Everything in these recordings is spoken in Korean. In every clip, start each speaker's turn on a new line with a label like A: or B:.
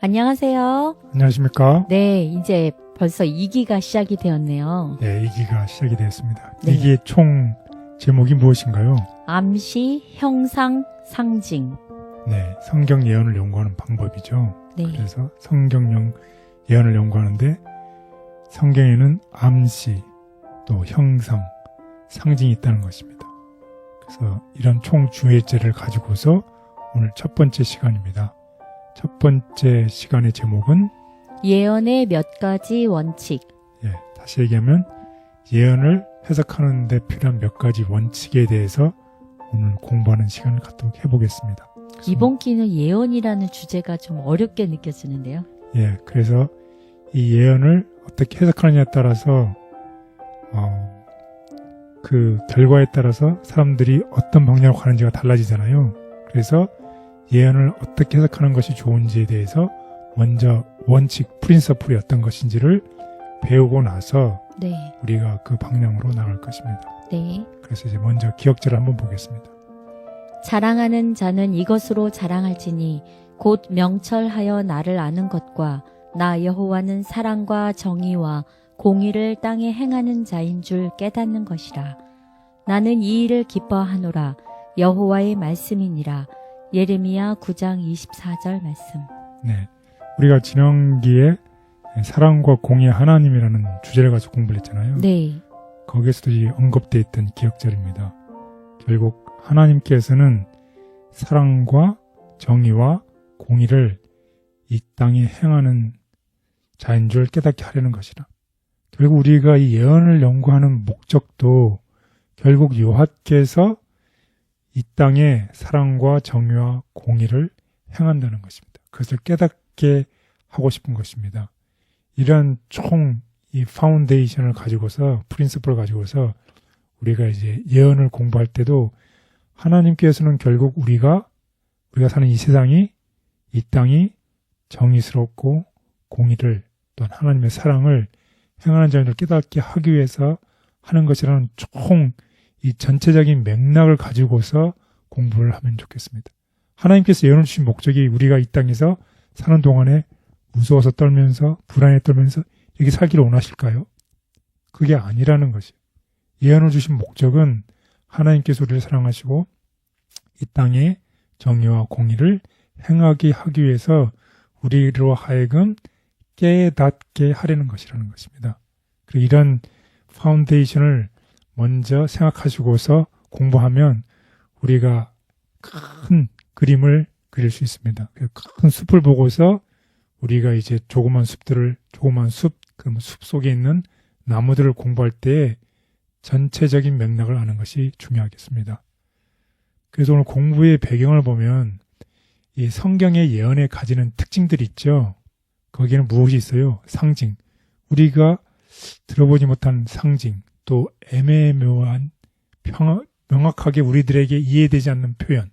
A: 안녕하세요.
B: 안녕하십니까?
A: 네, 이제 벌써 2기가 시작이 되었네요.
B: 네, 2기가 시작이 되었습니다.
A: 네.
B: 2기의 총 제목이 무엇인가요?
A: 암시, 형상, 상징.
B: 네, 성경 예언을 연구하는 방법이죠.
A: 네.
B: 그래서 성경 예언을 연구하는데 성경에는 암시, 또 형상, 상징이 있다는 것입니다. 그래서 이런 총 주제를 가지고서 오늘 첫 번째 시간입니다. 첫 번째 시간의 제목은
A: 예언의 몇 가지 원칙.
B: 다시 얘기하면 예언을 해석하는 데 필요한 몇 가지 원칙에 대해서 오늘 공부하는 시간을 갖도록 해보겠습니다.
A: 이번 기는 예언이라는 주제가 좀 어렵게 느껴지는데요.
B: 그래서 이 예언을 어떻게 해석하느냐에 따라서 그 결과에 따라서 사람들이 어떤 방향으로 가는지가 달라지잖아요. 그래서 예언을 어떻게 해석하는 것이 좋은지에 대해서 먼저 원칙, 프린서플이 어떤 것인지를 배우고 나서
A: 네.
B: 우리가 그 방향으로 나갈 것입니다.
A: 네.
B: 그래서 이제 먼저 기억자를 한번 보겠습니다.
A: 자랑하는 자는 이것으로 자랑할지니 곧 명철하여 나를 아는 것과 나 여호와는 사랑과 정의와 공의를 땅에 행하는 자인 줄 깨닫는 것이라. 나는 이 일을 기뻐하노라. 여호와의 말씀이니라. 예레미야 9장 24절 말씀.
B: 네, 우리가 지난기에 사랑과 공의 하나님이라는 주제를 가지고 공부를 했잖아요.
A: 네.
B: 거기에서도 언급되어 있던 기억절입니다. 결국 하나님께서는 사랑과 정의와 공의를 이 땅에 행하는 자인 줄 깨닫게 하려는 것이라. 결국 우리가 이 예언을 연구하는 목적도 결국 여호와께서 이 땅에 사랑과 정의와 공의를 행한다는 것입니다. 그것을 깨닫게 하고 싶은 것입니다. 이러한 총 이 파운데이션을 가지고서, 프린시플을 가지고서 우리가 이제 예언을 공부할 때도 하나님께서는 결국 우리가 사는 이 세상이, 이 땅이 정의스럽고 공의를 또한 하나님의 사랑을 행하는 자를 깨닫게 하기 위해서 하는 것이라는 총 이 전체적인 맥락을 가지고서 공부를 하면 좋겠습니다. 하나님께서 예언을 주신 목적이 우리가 이 땅에서 사는 동안에 무서워서 떨면서 불안에 떨면서 이렇게 살기를 원하실까요? 그게 아니라는 것이에요. 예언을 주신 목적은 하나님께서 우리를 사랑하시고 이 땅에 정의와 공의를 행하게 하기 위해서 우리로 하여금 깨닫게 하려는 것이라는 것입니다. 그리고 이런 파운데이션을 먼저 생각하시고서 공부하면 우리가 큰 그림을 그릴 수 있습니다. 큰 숲을 보고서 우리가 이제 조그만 숲, 그러면 숲 속에 있는 나무들을 공부할 때 전체적인 맥락을 아는 것이 중요하겠습니다. 그래서 오늘 공부의 배경을 보면 이 성경의 예언에 가지는 특징들이 있죠. 거기에는 무엇이 있어요? 상징. 우리가 들어보지 못한 상징, 또 애매모호한 명확하게 우리들에게 이해되지 않는 표현,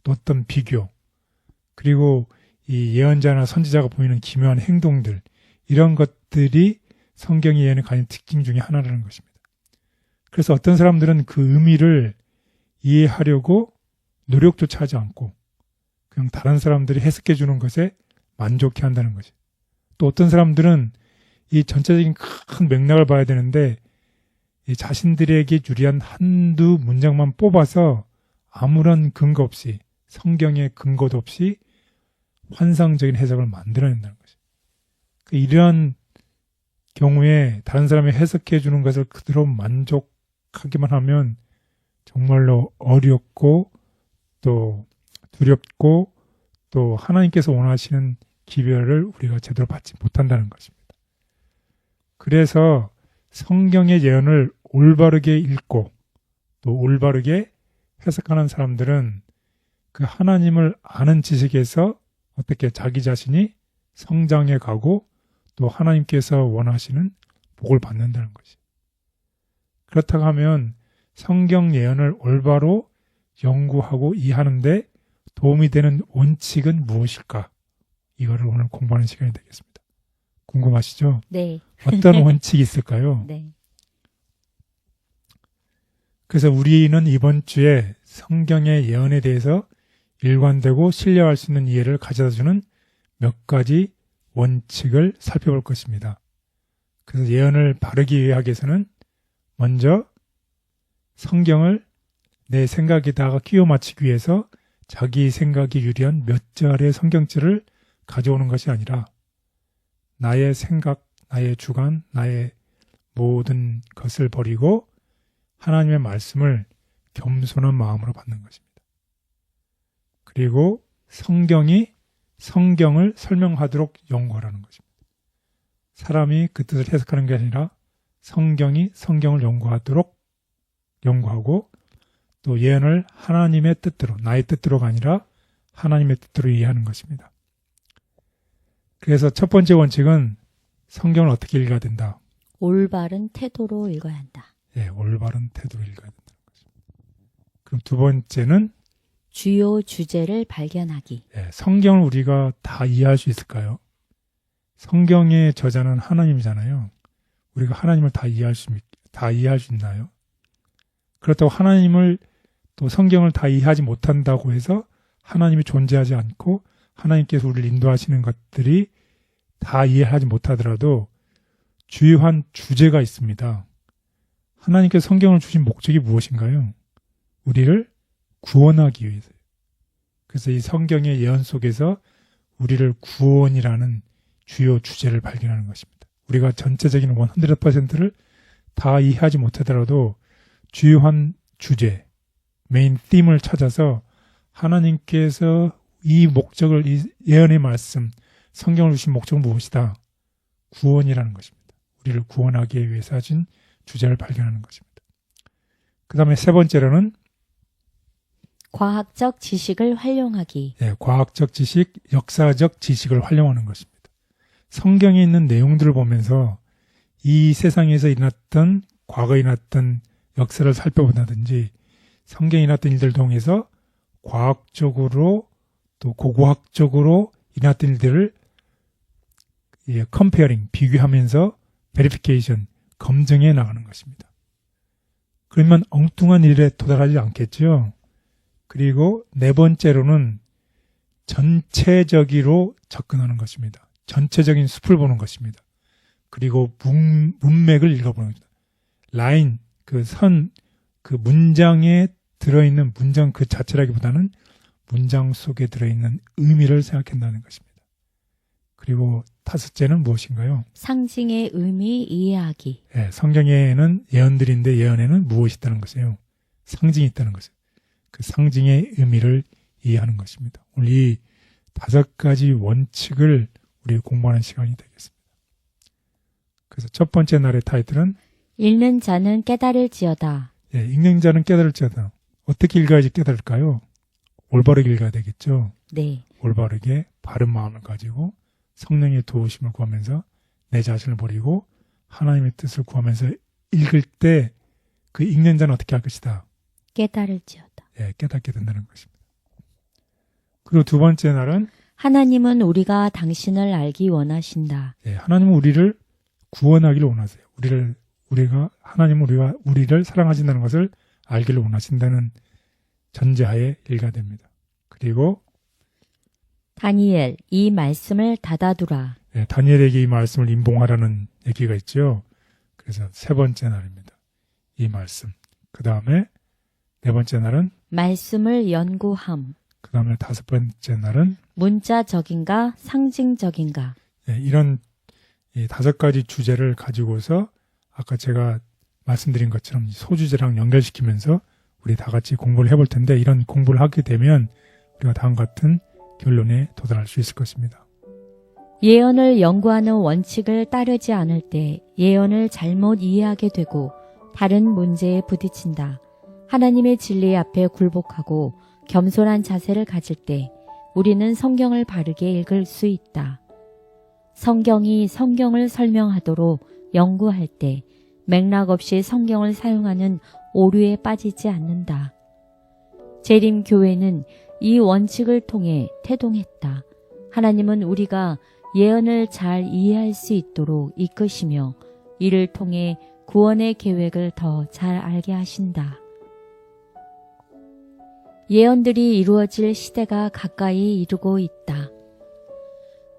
B: 또 어떤 비교, 그리고 이 예언자나 선지자가 보이는 기묘한 행동들, 이런 것들이 성경의 예언에 가진 특징 중에 하나라는 것입니다. 그래서 어떤 사람들은 그 의미를 이해하려고 노력조차 하지 않고 그냥 다른 사람들이 해석해 주는 것에 만족해 한다는 것이. 또 어떤 사람들은 이 전체적인 큰 맥락을 봐야 되는데 이 자신들에게 유리한 한두 문장만 뽑아서 아무런 근거 없이, 성경의 근거도 없이 환상적인 해석을 만들어낸다는 것이죠. 이러한 경우에 다른 사람이 해석해 주는 것을 그대로 만족하기만 하면 정말로 어렵고 또 두렵고 또 하나님께서 원하시는 기별을 우리가 제대로 받지 못한다는 것입니다. 그래서 성경의 예언을 올바르게 읽고 또 올바르게 해석하는 사람들은 그 하나님을 아는 지식에서 어떻게 자기 자신이 성장해 가고 또 하나님께서 원하시는 복을 받는다는 것이. 그렇다고 하면 성경 예언을 올바로 연구하고 이해하는데 도움이 되는 원칙은 무엇일까? 이거를 오늘 공부하는 시간이 되겠습니다. 궁금하시죠?
A: 네.
B: 어떤 원칙이 있을까요?
A: 네.
B: 그래서 우리는 이번 주에 성경의 예언에 대해서 일관되고 신뢰할 수 있는 이해를 가져다주는 몇 가지 원칙을 살펴볼 것입니다. 그래서 예언을 바르게 이해하기 위해서는 먼저 성경을 내 생각에다가 끼워 맞추기 위해서 자기 생각이 유리한 몇 절의 성경절을 가져오는 것이 아니라 나의 생각, 나의 주관, 나의 모든 것을 버리고 하나님의 말씀을 겸손한 마음으로 받는 것입니다. 그리고 성경이 성경을 설명하도록 연구하라는 것입니다. 사람이 그 뜻을 해석하는 게 아니라 성경이 성경을 연구하고 또 예언을 하나님의 뜻대로, 나의 뜻대로가 아니라 하나님의 뜻대로 이해하는 것입니다. 그래서 첫 번째 원칙은 성경을 어떻게 읽어야 된다.
A: 올바른 태도로 읽어야 한다.
B: 예, 올바른 태도로 읽어야 된다는 것입니다. 그럼 두 번째는
A: 주요 주제를 발견하기.
B: 예, 성경을 우리가 다 이해할 수 있을까요? 성경의 저자는 하나님이잖아요. 우리가 하나님을 다 이해할 수 있나요? 그렇다고 하나님을 또 성경을 다 이해하지 못한다고 해서 하나님이 존재하지 않고 하나님께서 우리를 인도하시는 것들이 다 이해하지 못하더라도 주요한 주제가 있습니다. 하나님께서 성경을 주신 목적이 무엇인가요? 우리를 구원하기 위해서요. 그래서 이 성경의 예언 속에서 우리를 구원이라는 주요 주제를 발견하는 것입니다. 우리가 전체적인 100%를 다 이해하지 못하더라도 주요한 주제, 메인 팀을 찾아서 하나님께서 이 목적을, 이 예언의 말씀, 성경을 주신 목적은 무엇이다? 구원이라는 것입니다. 우리를 구원하기 위해서 하신 주제를 발견하는 것입니다. 그 다음에 세 번째로는
A: 과학적 지식을 활용하기.
B: 예, 과학적 지식, 역사적 지식을 활용하는 것입니다. 성경에 있는 내용들을 보면서 이 세상에서 일어났던, 과거에 일어났던 역사를 살펴본다든지 성경에 일어났던 일들을 통해서 과학적으로 또 고고학적으로 일어났던 일들을 컴페어링, 비교하면서 베리피케이션, 검증해 나가는 것입니다. 그러면 엉뚱한 일에 도달하지 않겠죠. 그리고 네 번째로는 전체적으로 접근하는 것입니다. 전체적인 숲을 보는 것입니다. 그리고 문맥을 읽어보는 것입니다. 라인, 그 선, 그 문장에 들어있는 문장 그 자체라기보다는 문장 속에 들어있는 의미를 생각한다는 것입니다. 그리고 다섯째는 무엇인가요?
A: 상징의 의미 이해하기.
B: 예, 성경에는 예언들인데 예언에는 무엇이 있다는 것이에요? 상징이 있다는 것이에요. 그 상징의 의미를 이해하는 것입니다. 오늘 이 5가지 원칙을 우리 공부하는 시간이 되겠습니다. 그래서 첫 번째 날의 타이틀은
A: 읽는 자는 깨달을지어다.
B: 예, 읽는 자는 깨달을지어다. 어떻게 읽어야지 깨달을까요? 올바르게 읽어야 되겠죠.
A: 네.
B: 올바르게 바른 마음을 가지고 성령의 도우심을 구하면서 내 자신을 버리고 하나님의 뜻을 구하면서 읽을 때 그 읽는 자는 어떻게 할 것이다?
A: 깨달을지어다.
B: 예, 깨닫게 된다는 것입니다. 그리고 두 번째 날은
A: 하나님은 우리가 당신을 알기 원하신다.
B: 예, 하나님은 우리를 구원하기를 원하세요. 하나님은 우리를 사랑하신다는 것을 알기를 원하신다는 전제하에 읽어야 됩니다. 그리고
A: 다니엘, 이 말씀을 닫아두라.
B: 예, 다니엘에게 이 말씀을 임봉하라는 얘기가 있죠. 그래서 세 번째 날입니다. 이 말씀. 그 다음에 네 번째 날은
A: 말씀을 연구함.
B: 그 다음에 다섯 번째 날은
A: 문자적인가 상징적인가.
B: 예, 이런 이 5가지 주제를 가지고서 아까 제가 말씀드린 것처럼 소주제랑 연결시키면서 우리 다 같이 공부를 해볼 텐데 이런 공부를 하게 되면 우리가 다음과 같은 결론에 도달할 수 있을 것입니다.
A: 예언을 연구하는 원칙을 따르지 않을 때 예언을 잘못 이해하게 되고 다른 문제에 부딪힌다. 하나님의 진리 앞에 굴복하고 겸손한 자세를 가질 때 우리는 성경을 바르게 읽을 수 있다. 성경이 성경을 설명하도록 연구할 때 맥락 없이 성경을 사용하는 오류에 빠지지 않는다. 재림교회는 이 원칙을 통해 태동했다. 하나님은 우리가 예언을 잘 이해할 수 있도록 이끄시며 이를 통해 구원의 계획을 더 잘 알게 하신다. 예언들이 이루어질 시대가 가까이 이르고 있다.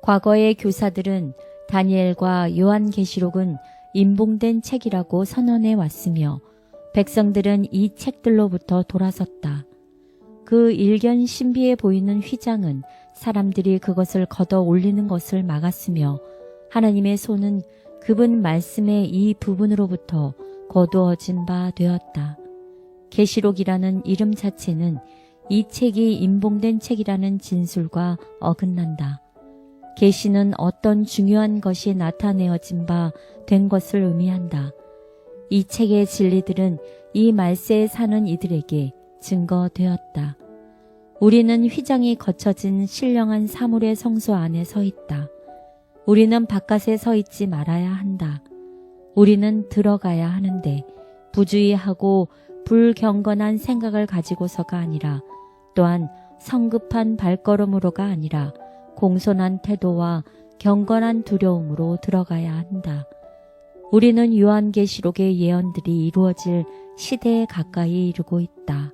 A: 과거의 교사들은 다니엘과 요한계시록은 인봉된 책이라고 선언해 왔으며 백성들은 이 책들로부터 돌아섰다. 그 일견 신비해 보이는 휘장은 사람들이 그것을 걷어 올리는 것을 막았으며 하나님의 손은 그분 말씀의 이 부분으로부터 거두어진 바 되었다. 계시록이라는 이름 자체는 이 책이 인봉된 책이라는 진술과 어긋난다. 계시는 어떤 중요한 것이 나타내어진 바 된 것을 의미한다. 이 책의 진리들은 이 말세에 사는 이들에게 증거되었다. 우리는 휘장이 거쳐진 신령한 사물의 성소 안에 서 있다. 우리는 바깥에 서 있지 말아야 한다. 우리는 들어가야 하는데 부주의하고 불경건한 생각을 가지고서가 아니라 또한 성급한 발걸음으로가 아니라 공손한 태도와 경건한 두려움으로 들어가야 한다. 우리는 요한계시록의 예언들이 이루어질 시대에 가까이 이르고 있다.